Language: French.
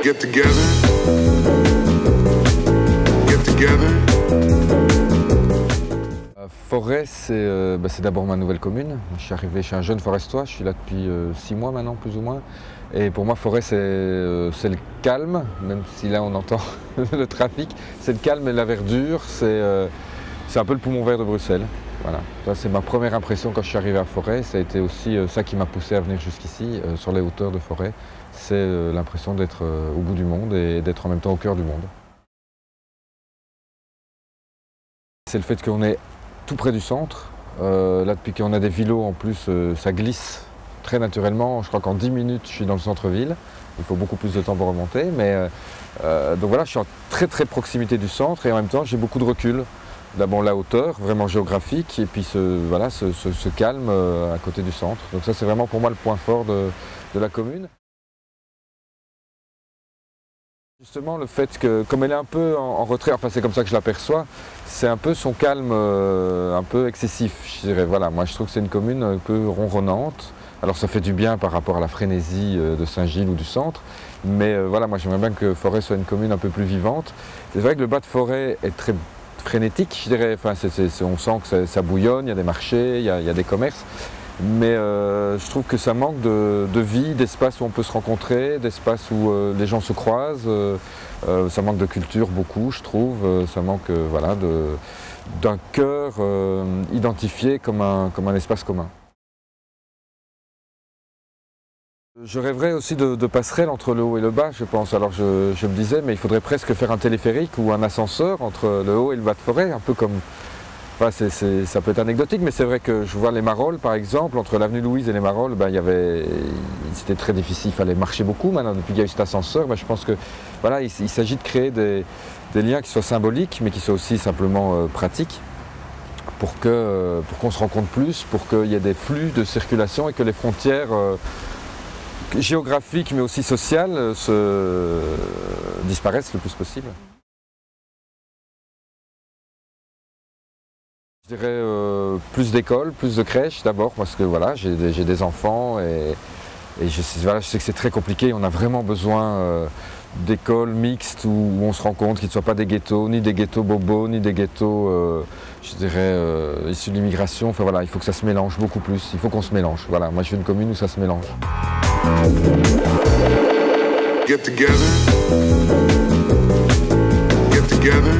Get together. Get together. Forêt, c'est d'abord ma nouvelle commune. Je suis arrivé chez un jeune forestois, je suis là depuis 6 mois maintenant, plus ou moins. Et pour moi, Forêt, c'est le calme, même si là on entend le trafic. C'est le calme et la verdure, c'est un peu le poumon vert de Bruxelles. Voilà. Ça, c'est ma première impression quand je suis arrivé à Forêt. Ça a été aussi ça qui m'a poussé à venir jusqu'ici, sur les hauteurs de Forêt. C'est l'impression d'être au bout du monde et d'être en même temps au cœur du monde. C'est le fait qu'on est tout près du centre. Là, depuis qu'on a des vélos en plus, ça glisse très naturellement. Je crois qu'en 10 minutes, je suis dans le centre-ville. Il faut beaucoup plus de temps pour remonter. Mais, donc voilà, je suis en très très proximité du centre et en même temps, j'ai beaucoup de recul. D'abord la hauteur, vraiment géographique, et puis ce calme à côté du centre. Donc ça, c'est vraiment pour moi le point fort de la commune. Justement, le fait que, comme elle est un peu en retrait, enfin c'est comme ça que je l'aperçois, c'est un peu son calme un peu excessif, je dirais. Voilà, moi je trouve que c'est une commune un peu ronronnante. Alors ça fait du bien par rapport à la frénésie de Saint-Gilles ou du centre, mais voilà, moi j'aimerais bien que Forêt soit une commune un peu plus vivante. C'est vrai que le bas de Forêt est très frénétique, je dirais. Enfin, on sent que ça bouillonne, il y a des marchés, il y a des commerces. Mais je trouve que ça manque de vie, d'espace où on peut se rencontrer, d'espace où les gens se croisent. Ça manque de culture beaucoup, je trouve. Ça manque voilà, d'un cœur identifié comme un espace commun. Je rêverais aussi de passerelles entre le haut et le bas, je pense. Alors je me disais, mais il faudrait presque faire un téléphérique ou un ascenseur entre le haut et le bas de Forêt, un peu comme... Enfin, ça peut être anecdotique, mais c'est vrai que je vois les Marolles, par exemple, entre l'avenue Louise et les Marolles, ben, c'était très difficile, il fallait marcher beaucoup. Maintenant, depuis qu'il y a eu cet ascenseur, ben, je pense que voilà, il s'agit de créer des liens qui soient symboliques, mais qui soient aussi simplement pratiques, pour qu'on se rencontre plus, pour qu'il y ait des flux de circulation et que les frontières géographiques, mais aussi sociales, disparaissent le plus possible. Je dirais plus d'écoles, plus de crèches d'abord, parce que voilà, j'ai des enfants et je sais que c'est très compliqué. On a vraiment besoin d'écoles mixtes où on se rencontre, qui ne soient pas des ghettos, ni des ghettos bobos, ni des ghettos, je dirais, issus de l'immigration. Enfin voilà, il faut que ça se mélange beaucoup plus, il faut qu'on se mélange. Voilà, moi je veux une commune où ça se mélange. Get together. Get together.